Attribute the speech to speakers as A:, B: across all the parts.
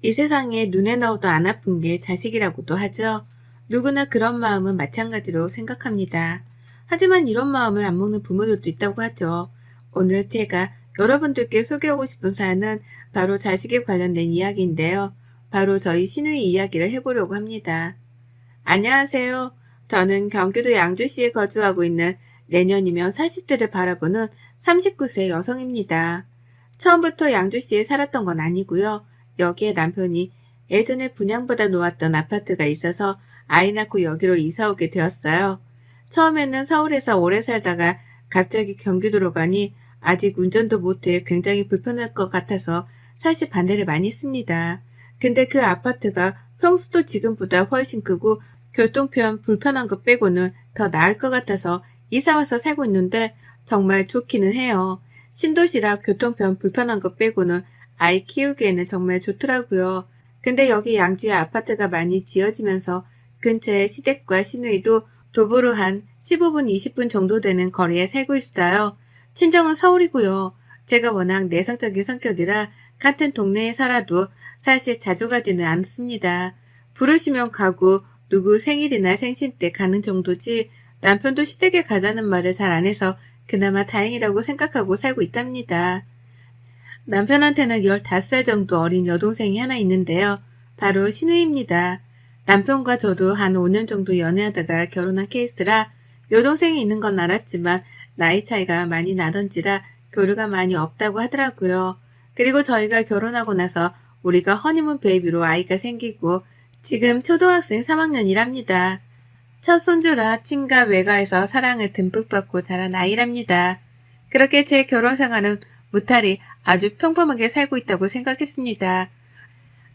A: 이 세상에 눈에 넣어도 안 아픈 게 자식이라고도 하죠. 누구나 그런 마음은 마찬가지로 생각합니다. 하지만 이런 마음을 안 먹는 부모들도 있다고 하죠. 오늘 제가 여러분들께 소개하고 싶은 사연은 바로 자식에 관련된 이야기인데요. 바로 저희 시누이 이야기를 해보려고 합니다. 안녕하세요. 저는 경기도 양주시에 거주하고 있는 내년이면 40대를 바라보는 39세 여성입니다. 처음부터 양주시에 살았던 건 아니고요. 여기에 남편이 예전에 분양받아 놓았던 아파트가 있어서 아이 낳고 여기로 이사 오게 되었어요. 처음에는 서울에서 오래 살다가 갑자기 경기도로 가니 아직 운전도 못해 굉장히 불편할 것 같아서 사실 반대를 많이 했습니다. 근데 그 아파트가 평수도 지금보다 훨씬 크고 교통편 불편한 것 빼고는 더 나을 것 같아서 이사와서 살고 있는데 정말 좋기는 해요. 신도시라 교통편 불편한 것 빼고는 아이 키우기에는 정말 좋더라고요. 근데 여기 양주에 아파트가 많이 지어지면서 근처에 시댁과 시누이도 도보로 한 15분, 20분 정도 되는 거리에 살고 있어요. 친정은 서울이고요. 제가 워낙 내성적인 성격이라 같은 동네에 살아도 사실 자주 가지는 않습니다. 부르시면 가고 누구 생일이나 생신 때 가는 정도지 남편도 시댁에 가자는 말을 잘 안 해서 그나마 다행이라고 생각하고 살고 있답니다. 남편한테는 15살 정도 어린 여동생이 하나 있는데요. 바로 신우입니다. 남편과 저도 한 5년 정도 연애하다가 결혼한 케이스라 여동생이 있는 건 알았지만 나이 차이가 많이 나던지라 교류가 많이 없다고 하더라고요. 그리고 저희가 결혼하고 나서 우리가 허니문 베이비로 아이가 생기고 지금 초등학생 3학년이랍니다. 첫 손주라 친가 외가에서 사랑을 듬뿍 받고 자란 아이랍니다. 그렇게 제 결혼 생활은 무탈이 아주 평범하게 살고 있다고 생각했습니다.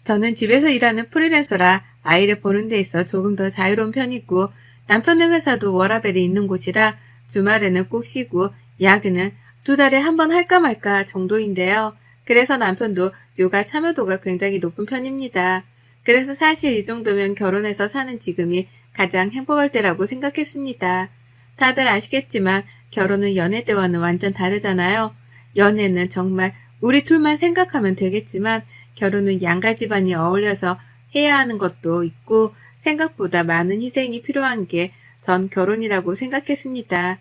A: 저는 집에서 일하는 프리랜서라 아이를 보는 데 있어 조금 더 자유로운 편이고 남편의 회사도 워라밸이 있는 곳이라 주말에는 꼭 쉬고 야근은 2달에 한 번 할까 말까 정도인데요. 그래서 남편도 육아 참여도가 굉장히 높은 편입니다. 그래서 사실 이 정도면 결혼해서 사는 지금이 가장 행복할 때라고 생각했습니다. 다들 아시겠지만 결혼은 연애 때와는 완전 다르잖아요. 연애는 정말 우리 둘만 생각하면 되겠지만 결혼은 양가 집안이 어울려서 해야 하는 것도 있고 생각보다 많은 희생이 필요한 게 전 결혼이라고 생각했습니다.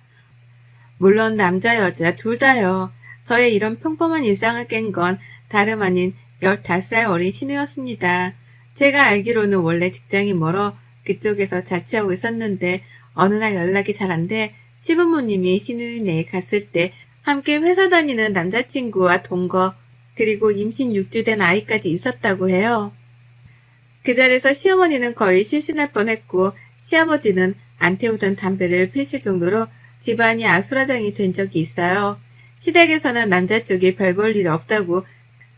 A: 물론 남자 여자 둘 다요. 저의 이런 평범한 일상을 깬 건 다름 아닌 15살 어린 신우였습니다. 제가 알기로는 원래 직장이 멀어 그쪽에서 자취하고 있었는데 어느 날 연락이 잘 안 돼 시부모님이 신우이네에 갔을 때 함께 회사 다니는 남자친구와 동거 그리고 임신 6주 된 아이까지 있었다고 해요. 그 자리에서 시어머니는 거의 실신할 뻔했고 시아버지는 안 태우던 담배를 피실 정도로 집안이 아수라장이 된 적이 있어요. 시댁에서는 남자 쪽이 별 볼 일 없다고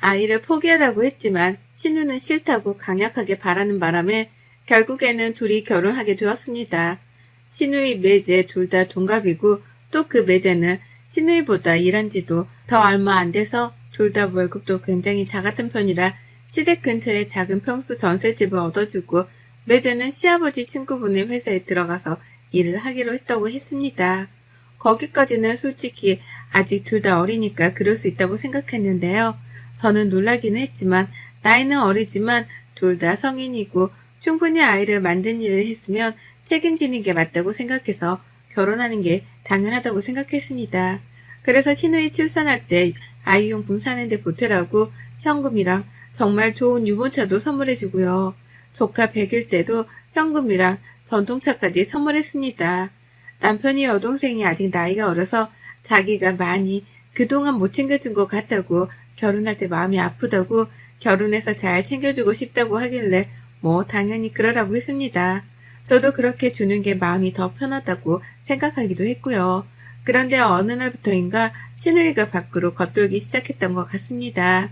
A: 아이를 포기하라고 했지만 신우는 싫다고 강력하게 바라는 바람에 결국에는 둘이 결혼하게 되었습니다. 신우이 매제 둘 다 동갑이고 또 그 매제는 신우이보다 일한 지도 더 얼마 안 돼서 둘 다 월급도 굉장히 작았던 편이라 시댁 근처에 작은 평수 전셋집을 얻어주고 매제는 시아버지 친구분의 회사에 들어가서 일을 하기로 했다고 했습니다. 거기까지는 솔직히 아직 둘 다 어리니까 그럴 수 있다고 생각했는데요. 저는 놀라기는 했지만 나이는 어리지만 둘 다 성인이고 충분히 아이를 만든 일을 했으면 책임지는 게 맞다고 생각해서 결혼하는 게 당연하다고 생각했습니다. 그래서 신우이 출산할 때 아이용품 사는데 보태라고 현금이랑 정말 좋은 유모차도 선물해주고요. 조카 100일 때도 현금이랑 전통차까지 선물했습니다. 남편이 여동생이 아직 나이가 어려서 자기가 많이 그동안 못 챙겨준 것 같다고 결혼할 때 마음이 아프다고 결혼해서 잘 챙겨주고 싶다고 하길래 뭐 당연히 그러라고 했습니다. 저도 그렇게 주는 게 마음이 더 편하다고 생각하기도 했고요. 그런데 어느 날부터인가 시누이가 밖으로 겉돌기 시작했던 것 같습니다.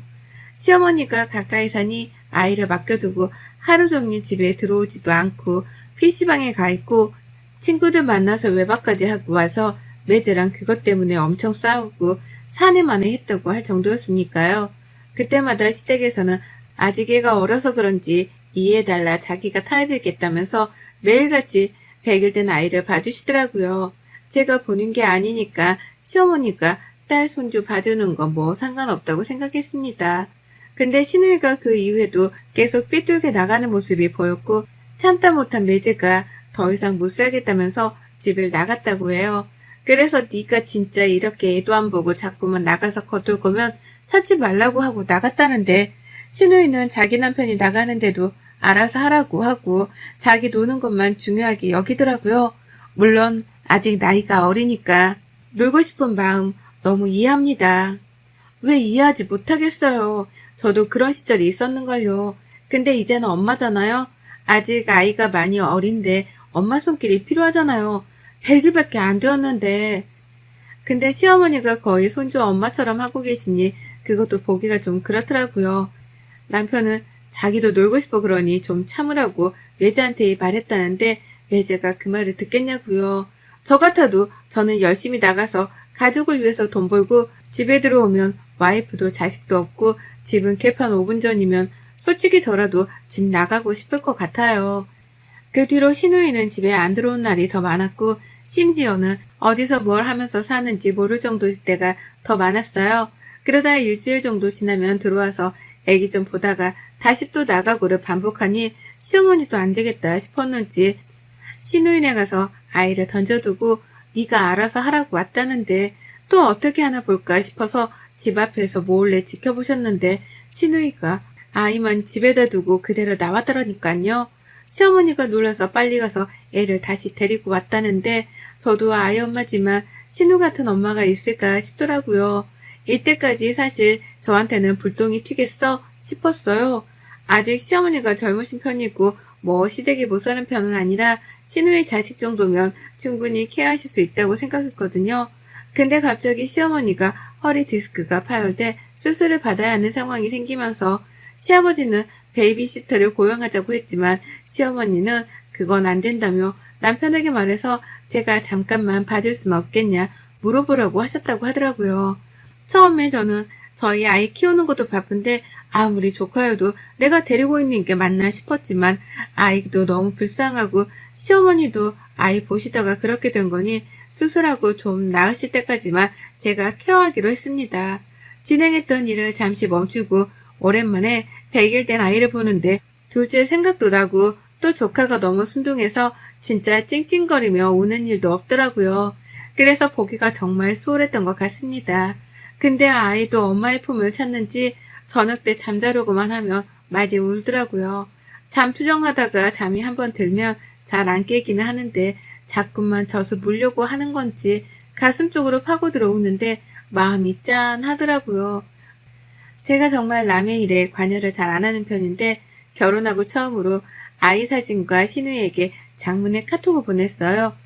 A: 시어머니가 가까이 사니 아이를 맡겨두고 하루 종일 집에 들어오지도 않고 PC방에 가 있고 친구들 만나서 외박까지 하고 와서 매제랑 그것 때문에 엄청 싸우고 사내만에 했다고 할 정도였으니까요. 그때마다 시댁에서는 아직 애가 어려서 그런지 이해해달라 자기가 타이르겠다면서 매일같이 100일 된 아이를 봐주시더라고요. 제가 보는 게 아니니까 시어머니가 딸 손주 봐주는 건 뭐 상관없다고 생각했습니다. 근데 신우이가 그 이후에도 계속 삐뚤게 나가는 모습이 보였고 참다 못한 매제가 더 이상 못 살겠다면서 집을 나갔다고 해요. 그래서 네가 진짜 이렇게 애도 안 보고 자꾸만 나가서 거둘 거면 찾지 말라고 하고 나갔다는데 신우이는 자기 남편이 나가는데도 알아서 하라고 하고 자기 노는 것만 중요하게 여기더라고요. 물론 아직 나이가 어리니까 놀고 싶은 마음 너무 이해합니다. 왜 이해하지 못하겠어요. 저도 그런 시절이 있었는걸요. 근데 이제는 엄마잖아요. 아직 아이가 많이 어린데 엄마 손길이 필요하잖아요. 100일밖에 안 되었는데. 근데 시어머니가 거의 손주 엄마처럼 하고 계시니 그것도 보기가 좀 그렇더라고요. 남편은 자기도 놀고 싶어 그러니 좀 참으라고 매제한테 말했다는데 매제가 그 말을 듣겠냐고요. 저 같아도 저는 열심히 나가서 가족을 위해서 돈 벌고 집에 들어오면 와이프도 자식도 없고 집은 개판 5분 전이면 솔직히 저라도 집 나가고 싶을 것 같아요. 그 뒤로 신우이는 집에 안 들어온 날이 더 많았고 심지어는 어디서 뭘 하면서 사는지 모를 정도일 때가 더 많았어요. 그러다 일주일 정도 지나면 들어와서 애기 좀 보다가 다시 또 나가고를 반복하니 시어머니도 안 되겠다 싶었는지 신우이네 가서 아이를 던져두고 네가 알아서 하라고 왔다는데 또 어떻게 하나 볼까 싶어서 집 앞에서 몰래 지켜보셨는데 신우이가 아이만 집에다 두고 그대로 나왔더라니까요. 시어머니가 놀라서 빨리 가서 애를 다시 데리고 왔다는데 저도 아이 엄마지만 신우 같은 엄마가 있을까 싶더라고요. 이때까지 사실 저한테는 불똥이 튀겠어 싶었어요. 아직 시어머니가 젊으신 편이고 뭐 시댁에 못 사는 편은 아니라 신우의 자식 정도면 충분히 케어하실 수 있다고 생각했거든요. 근데 갑자기 시어머니가 허리 디스크가 파열돼 수술을 받아야 하는 상황이 생기면서 시아버지는 베이비시터를 고용하자고 했지만 시어머니는 그건 안 된다며 남편에게 말해서 제가 잠깐만 봐줄 순 없겠냐 물어보라고 하셨다고 하더라고요. 처음에 저는 저희 아이 키우는 것도 바쁜데 아무리 조카여도 내가 데리고 있는 게 맞나 싶었지만 아이도 너무 불쌍하고 시어머니도 아이 보시다가 그렇게 된 거니 수술하고 좀 나으실 때까지만 제가 케어하기로 했습니다. 진행했던 일을 잠시 멈추고 오랜만에 100일 된 아이를 보는데 둘째 생각도 나고 또 조카가 너무 순둥해서 진짜 찡찡거리며 우는 일도 없더라고요. 그래서 보기가 정말 수월했던 것 같습니다. 근데 아이도 엄마의 품을 찾는지 저녁 때 잠자려고만 하면 마지 울더라고요. 잠투정하다가 잠이 한번 들면 잘 안 깨기는 하는데 자꾸만 져서 물려고 하는 건지 가슴 쪽으로 파고 들어오는데 마음이 짠하더라고요. 제가 정말 남의 일에 관여를 잘 안 하는 편인데 결혼하고 처음으로 아이 사진과 신우에게 장문의 카톡을 보냈어요.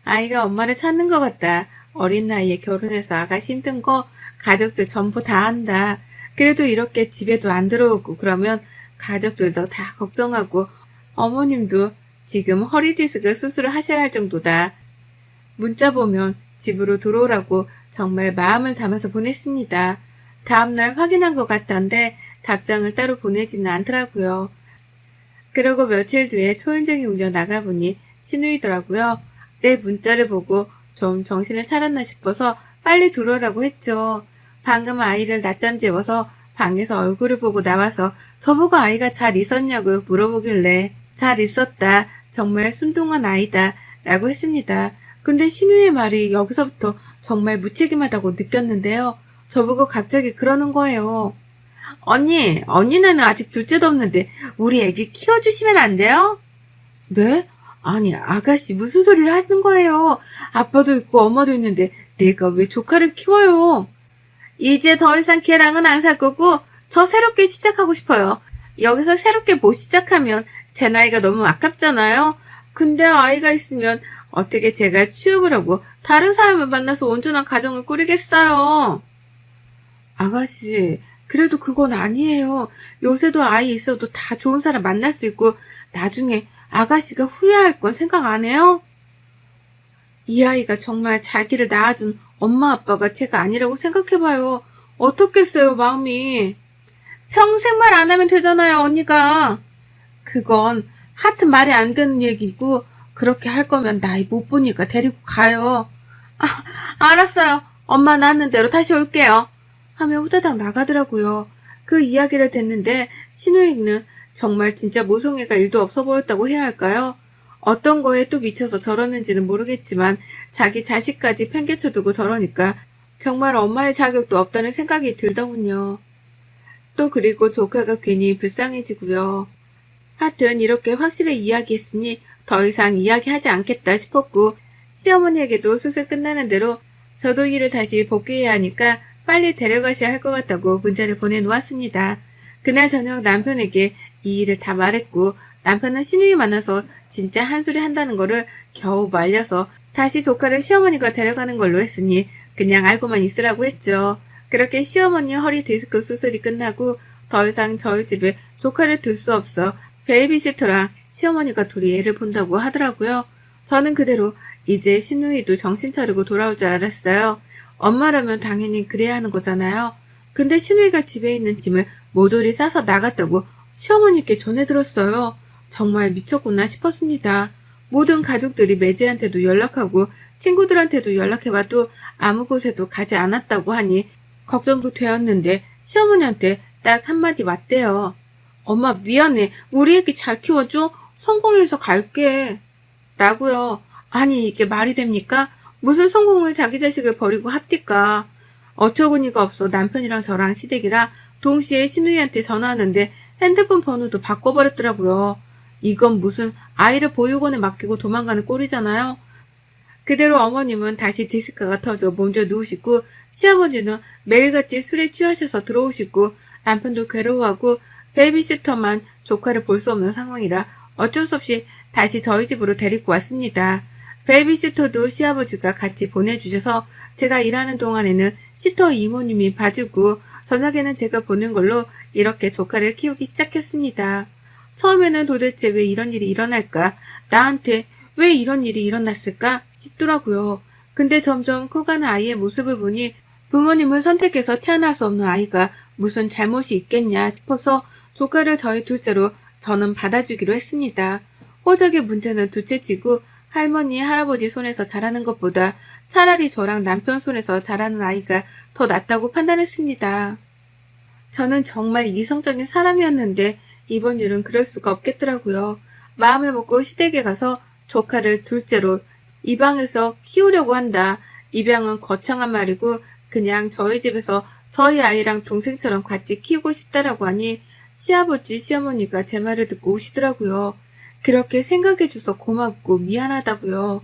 A: 아이가 엄마를 찾는 것 같다. 어린 나이에 결혼해서 아가씨 힘든 거 가족들 전부 다 안다. 그래도 이렇게 집에도 안 들어오고 그러면 가족들도 다 걱정하고 어머님도 지금 허리 디스크 수술을 하셔야 할 정도다. 문자 보면 집으로 들어오라고 정말 마음을 담아서 보냈습니다. 다음날 확인한 것 같던데 답장을 따로 보내지는 않더라고요. 그러고 며칠 뒤에 초인종이 울려 나가보니 신우이더라고요. 내 문자를 보고 좀 정신을 차렸나 싶어서 빨리 들어오라고 했죠. 방금 아이를 낮잠 재워서 방에서 얼굴을 보고 나와서 저보고 아이가 잘 있었냐고 물어보길래 잘 있었다. 정말 순둥한 아이다. 라고 했습니다. 근데 신우의 말이 여기서부터 정말 무책임하다고 느꼈는데요. 저보고 갑자기 그러는 거예요. 언니는 아직 둘째도 없는데 우리 애기 키워주시면 안 돼요? 네? 아니 아가씨 무슨 소리를 하시는 거예요. 아빠도 있고 엄마도 있는데 내가 왜 조카를 키워요. 이제 더 이상 걔랑은 안 살 거고 저 새롭게 시작하고 싶어요. 여기서 새롭게 못 시작하면 제 나이가 너무 아깝잖아요. 근데 아이가 있으면 어떻게 제가 취업을 하고 다른 사람을 만나서 온전한 가정을 꾸리겠어요. 아가씨, 그래도 그건 아니에요. 요새도 아이 있어도 다 좋은 사람 만날 수 있고 나중에 아가씨가 후회할 건 생각 안 해요? 이 아이가 정말 자기를 낳아준 엄마 아빠가 제가 아니라고 생각해봐요. 어떻겠어요, 마음이. 평생 말 안 하면 되잖아요, 언니가. 그건 하여튼 말이 안 되는 얘기고 그렇게 할 거면 나이 못 보니까 데리고 가요. 아, 알았어요. 엄마 낳는 대로 다시 올게요. 하며 후다닥 나가더라고요. 그 이야기를 듣는데 신우이는 정말 진짜 모성애가 1도 없어 보였다고 해야 할까요? 어떤 거에 또 미쳐서 저러는지는 모르겠지만 자기 자식까지 팽개쳐두고 저러니까 정말 엄마의 자격도 없다는 생각이 들더군요. 또 그리고 조카가 괜히 불쌍해지고요. 하여튼 이렇게 확실히 이야기했으니 더 이상 이야기하지 않겠다 싶었고 시어머니에게도 수술 끝나는 대로 저도 일을 다시 복귀해야 하니까 빨리 데려가셔야 할 것 같다고 문자를 보내놓았습니다. 그날 저녁 남편에게 이 일을 다 말했고 남편은 신우이 만나서 진짜 한 소리 한다는 거를 겨우 말려서 다시 조카를 시어머니가 데려가는 걸로 했으니 그냥 알고만 있으라고 했죠. 그렇게 시어머니 허리 디스크 수술이 끝나고 더 이상 저희 집에 조카를 둘 수 없어 베이비시터랑 시어머니가 둘이 애를 본다고 하더라고요. 저는 그대로 이제 신우이도 정신 차리고 돌아올 줄 알았어요. 엄마라면 당연히 그래야 하는 거잖아요. 근데 신우이가 집에 있는 짐을 모조리 싸서 나갔다고 시어머니께 전해 들었어요. 정말 미쳤구나 싶었습니다. 모든 가족들이 매제한테도 연락하고 친구들한테도 연락해봐도 아무 곳에도 가지 않았다고 하니 걱정도 되었는데 시어머니한테 딱 한마디 왔대요. 엄마 미안해. 우리 애기 잘 키워줘. 성공해서 갈게. 라고요. 아니 이게 말이 됩니까? 무슨 성공을 자기 자식을 버리고 합디까. 어처구니가 없어 남편이랑 저랑 시댁이랑 동시에 신우이한테 전화하는데 핸드폰 번호도 바꿔버렸더라고요. 이건 무슨 아이를 보육원에 맡기고 도망가는 꼴이잖아요. 그대로 어머님은 다시 디스크가 터져 먼저 누우시고 시아버지는 매일같이 술에 취하셔서 들어오시고 남편도 괴로워하고 베이비시터만 조카를 볼 수 없는 상황이라 어쩔 수 없이 다시 저희 집으로 데리고 왔습니다. 베이비시터도 시아버지가 같이 보내주셔서 제가 일하는 동안에는 시터 이모님이 봐주고 저녁에는 제가 보는 걸로 이렇게 조카를 키우기 시작했습니다. 처음에는 도대체 왜 이런 일이 일어날까? 나한테 왜 이런 일이 일어났을까? 싶더라고요. 근데 점점 커가는 아이의 모습을 보니 부모님을 선택해서 태어날 수 없는 아이가 무슨 잘못이 있겠냐 싶어서 조카를 저희 둘째로 저는 받아주기로 했습니다. 호적의 문제는 둘째치고 할머니, 할아버지 손에서 자라는 것보다 차라리 저랑 남편 손에서 자라는 아이가 더 낫다고 판단했습니다. 저는 정말 이성적인 사람이었는데 이번 일은 그럴 수가 없겠더라고요. 마음을 먹고 시댁에 가서 조카를 둘째로 입양해서 키우려고 한다. 입양은 거창한 말이고 그냥 저희 집에서 저희 아이랑 동생처럼 같이 키우고 싶다라고 하니 시아버지, 시어머니가 제 말을 듣고 우시더라고요. 그렇게 생각해줘서 고맙고 미안하다고요.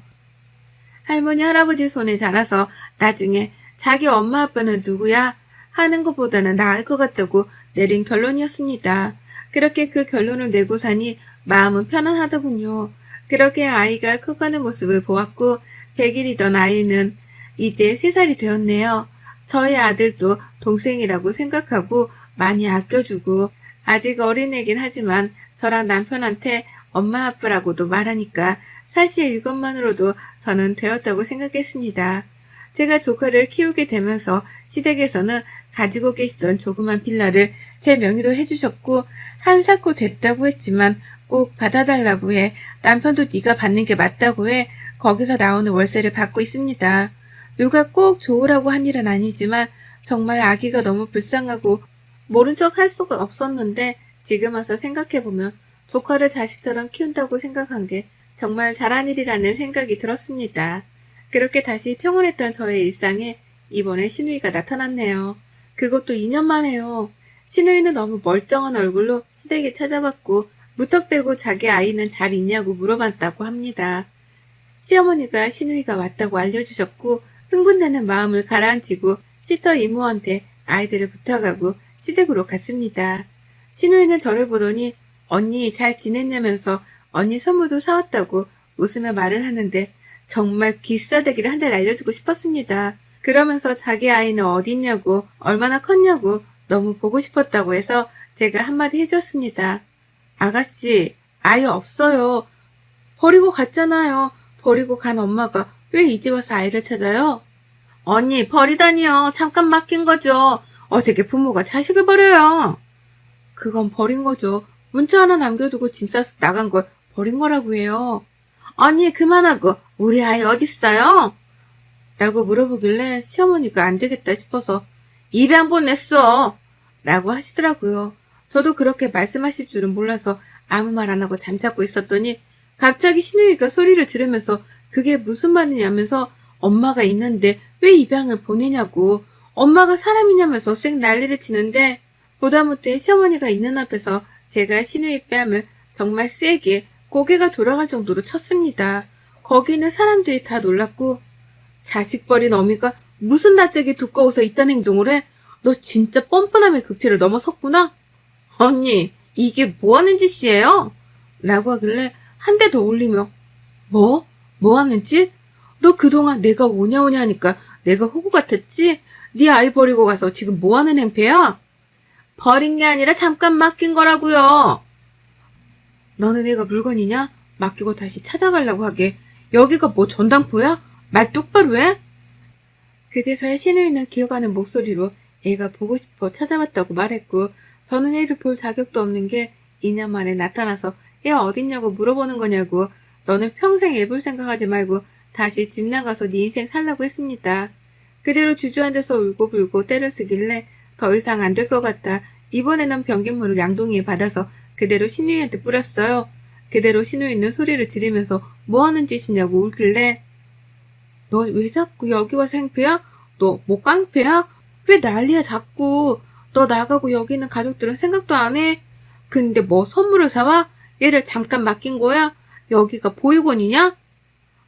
A: 할머니, 할아버지 손에 자라서 나중에 자기 엄마 아빠는 누구야? 하는 것보다는 나을 것 같다고 내린 결론이었습니다. 그렇게 그 결론을 내고 사니 마음은 편안하더군요. 그렇게 아이가 커가는 모습을 보았고 100일이던 아이는 이제 3살이 되었네요. 저희 아들도 동생이라고 생각하고 많이 아껴주고 아직 어린애긴 하지만 저랑 남편한테 엄마 아빠라고도 말하니까 사실 이것만으로도 저는 되었다고 생각했습니다. 제가 조카를 키우게 되면서 시댁에서는 가지고 계시던 조그만 빌라를 제 명의로 해주셨고 한사코 됐다고 했지만 꼭 받아달라고 해 남편도 네가 받는 게 맞다고 해 거기서 나오는 월세를 받고 있습니다. 누가 꼭 좋으라고 한 일은 아니지만 정말 아기가 너무 불쌍하고 모른 척 할 수가 없었는데 지금 와서 생각해보면 조카를 자식처럼 키운다고 생각한 게 정말 잘한 일이라는 생각이 들었습니다. 그렇게 다시 평온했던 저의 일상에 이번에 신우이가 나타났네요. 그것도 2년 만에요. 신우이는 너무 멀쩡한 얼굴로 시댁에 찾아왔고 무턱대고 자기 아이는 잘 있냐고 물어봤다고 합니다. 시어머니가 신우이가 왔다고 알려주셨고 흥분되는 마음을 가라앉히고 시터 이모한테 아이들을 부탁하고 시댁으로 갔습니다. 신우이는 저를 보더니 언니 잘 지냈냐면서 언니 선물도 사왔다고 웃으며 말을 하는데 정말 귀싸대기를 한 대 날려주고 싶었습니다. 그러면서 자기 아이는 어디 있냐고 얼마나 컸냐고 너무 보고 싶었다고 해서 제가 한마디 해줬습니다. 아가씨 아이 없어요. 버리고 갔잖아요. 버리고 간 엄마가 왜 이제 와서 아이를 찾아요? 언니 버리다니요. 잠깐 맡긴 거죠. 어떻게 부모가 자식을 버려요? 그건 버린 거죠. 문자 하나 남겨두고 짐 싸서 나간 걸 버린 거라고 해요. 언니 그만하고 우리 아이 어딨어요? 라고 물어보길래 시어머니가 안 되겠다 싶어서 입양 보냈어. 라고 하시더라고요. 저도 그렇게 말씀하실 줄은 몰라서 아무 말 안 하고 잠자고 있었더니 갑자기 신우이가 소리를 지르면서 그게 무슨 말이냐면서 엄마가 있는데 왜 입양을 보내냐고 엄마가 사람이냐면서 쌩 난리를 치는데 보다 못해 시어머니가 있는 앞에서 제가 신우이 뺨을 정말 세게 고개가 돌아갈 정도로 쳤습니다. 거기는 사람들이 다 놀랐고 자식 버린 어미가 무슨 낯짝이 두꺼워서 이딴 행동을 해? 너 진짜 뻔뻔함의 극치를 넘어섰구나? 언니, 이게 뭐 하는 짓이에요? 라고 하길래 한 대 더 올리며 뭐? 뭐 하는 짓? 너 그동안 내가 오냐 오냐 하니까 내가 호구 같았지? 네 아이 버리고 가서 지금 뭐 하는 행패야? 버린 게 아니라 잠깐 맡긴 거라고요. 너는 애가 물건이냐? 맡기고 다시 찾아가려고 하게. 여기가 뭐 전당포야? 말 똑바로 해? 그제서야 신우이는 기어가는 목소리로 애가 보고 싶어 찾아왔다고 말했고 저는 애를 볼 자격도 없는 게 2년 만에 나타나서 애 어딨냐고 물어보는 거냐고 너는 평생 애 볼 생각하지 말고 다시 집 나가서 네 인생 살라고 했습니다. 그대로 주저앉아서 울고불고 때를 쓰길래 더 이상 안 될 것 같아 이번에는 변기물을 양동이에 받아서 그대로 신우이한테 뿌렸어요. 그대로 신우이는 소리를 지르면서 뭐 하는 짓이냐고 울길래 너 왜 자꾸 여기 와서 행패야? 너 뭐 깡패야? 왜 난리야 자꾸. 너 나가고 여기 있는 가족들은 생각도 안 해? 근데 뭐 선물을 사와? 얘를 잠깐 맡긴 거야? 여기가 보육원이냐?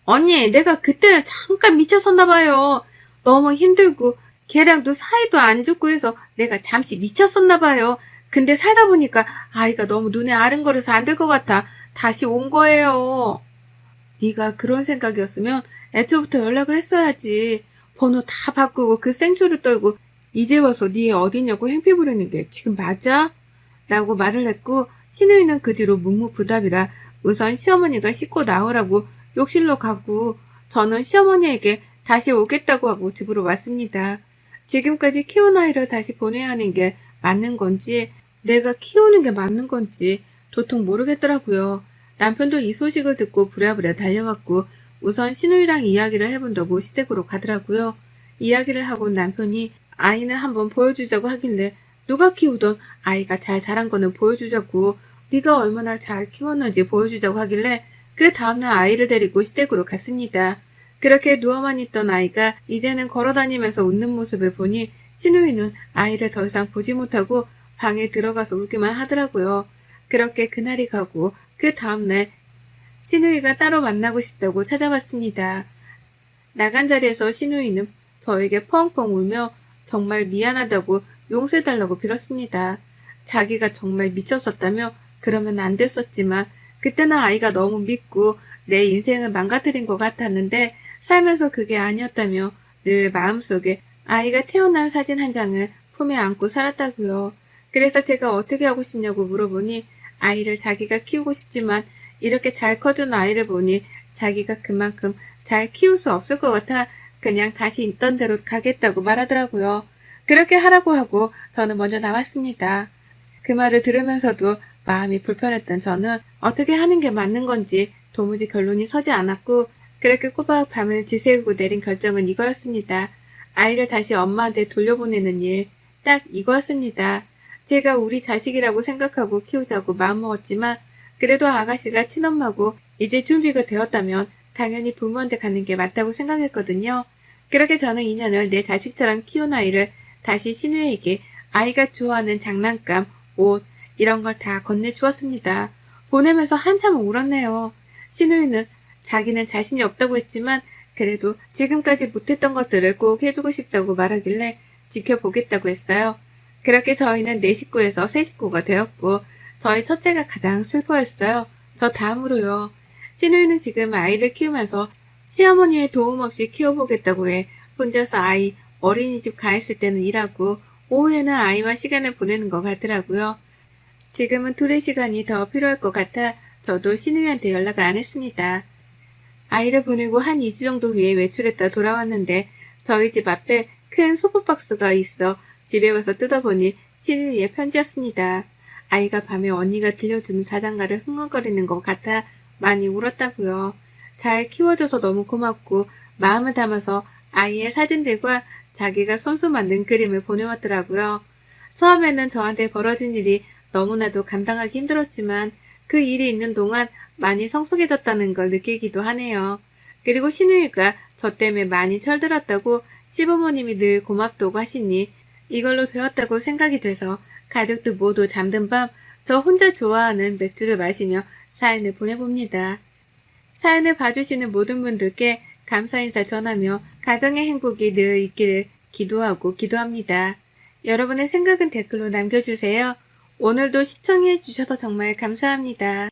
A: 언니 내가 그때는 잠깐 미쳤었나 봐요. 너무 힘들고 걔랑도 사이도 안 좋고 해서 내가 잠시 미쳤었나 봐요. 근데 살다 보니까 아이가 너무 눈에 아른거려서 안 될 것 같아. 다시 온 거예요. 네가 그런 생각이었으면 애초부터 연락을 했어야지. 번호 다 바꾸고 그 생초를 떨고 이제 와서 네 어디냐고 행패 부리는 게 지금 맞아? 라고 말을 했고 신우이는 그 뒤로 묵묵부답이라 우선 시어머니가 씻고 나오라고 욕실로 가고 저는 시어머니에게 다시 오겠다고 하고 집으로 왔습니다. 지금까지 키운 아이를 다시 보내야 하는 게 맞는 건지 내가 키우는 게 맞는 건지 도통 모르겠더라고요. 남편도 이 소식을 듣고 부랴부랴 달려왔고 우선 신우이랑 이야기를 해본다고 시댁으로 가더라고요. 이야기를 하고 남편이 아이는 한번 보여주자고 하길래 누가 키우던 아이가 잘 자란 거는 보여주자고 네가 얼마나 잘 키웠는지 보여주자고 하길래 그 다음날 아이를 데리고 시댁으로 갔습니다. 그렇게 누워만 있던 아이가 이제는 걸어다니면서 웃는 모습을 보니 신우이는 아이를 더 이상 보지 못하고 방에 들어가서 울기만 하더라고요. 그렇게 그날이 가고 그 다음날 신우이가 따로 만나고 싶다고 찾아왔습니다. 나간 자리에서 신우이는 저에게 펑펑 울며 정말 미안하다고 용서해달라고 빌었습니다. 자기가 정말 미쳤었다며 그러면 안 됐었지만 그때는 아이가 너무 믿고 내 인생을 망가뜨린 것 같았는데 살면서 그게 아니었다며 늘 마음속에 아이가 태어난 사진 한 장을 품에 안고 살았다고요. 그래서 제가 어떻게 하고 싶냐고 물어보니 아이를 자기가 키우고 싶지만 이렇게 잘 커준 아이를 보니 자기가 그만큼 잘 키울 수 없을 것 같아 그냥 다시 있던 대로 가겠다고 말하더라고요. 그렇게 하라고 하고 저는 먼저 나왔습니다. 그 말을 들으면서도 마음이 불편했던 저는 어떻게 하는 게 맞는 건지 도무지 결론이 서지 않았고 그렇게 꼬박 밤을 지새우고 내린 결정은 이거였습니다. 아이를 다시 엄마한테 돌려보내는 일, 딱 이거였습니다. 제가 우리 자식이라고 생각하고 키우자고 마음먹었지만 그래도 아가씨가 친엄마고 이제 준비가 되었다면 당연히 부모한테 가는 게 맞다고 생각했거든요. 그렇게 저는 2년을 내 자식처럼 키운 아이를 다시 신우에게 아이가 좋아하는 장난감, 옷 이런 걸 다 건네주었습니다. 보내면서 한참 울었네요. 신우이는 자기는 자신이 없다고 했지만 그래도 지금까지 못했던 것들을 꼭 해주고 싶다고 말하길래 지켜보겠다고 했어요. 그렇게 저희는 4식구에서 3식구가 되었고 저희 첫째가 가장 슬퍼했어요. 저 다음으로요. 신우이는 지금 아이를 키우면서 시어머니의 도움 없이 키워보겠다고 해 혼자서 아이 어린이집 가 있을 때는 일하고 오후에는 아이와 시간을 보내는 것 같더라고요. 지금은 둘의 시간이 더 필요할 것 같아 저도 신우이한테 연락을 안 했습니다. 아이를 보내고 한 2주 정도 후에 외출했다 돌아왔는데 저희 집 앞에 큰 소프박스가 있어 집에 와서 뜯어보니 신우이의 편지였습니다. 아이가 밤에 언니가 들려주는 자장가를 흥얼거리는 것 같아 많이 울었다고요. 잘 키워줘서 너무 고맙고 마음을 담아서 아이의 사진들과 자기가 손수 만든 그림을 보내왔더라고요. 처음에는 저한테 벌어진 일이 너무나도 감당하기 힘들었지만 그 일이 있는 동안 많이 성숙해졌다는 걸 느끼기도 하네요. 그리고 신우이가 저 때문에 많이 철들었다고 시부모님이 늘 고맙다고 하시니 이걸로 되었다고 생각이 돼서 가족들 모두 잠든 밤 저 혼자 좋아하는 맥주를 마시며 사연을 보내봅니다. 사연을 봐주시는 모든 분들께 감사 인사 전하며 가정의 행복이 늘 있기를 기도하고 기도합니다. 여러분의 생각은 댓글로 남겨주세요. 오늘도 시청해 주셔서 정말 감사합니다.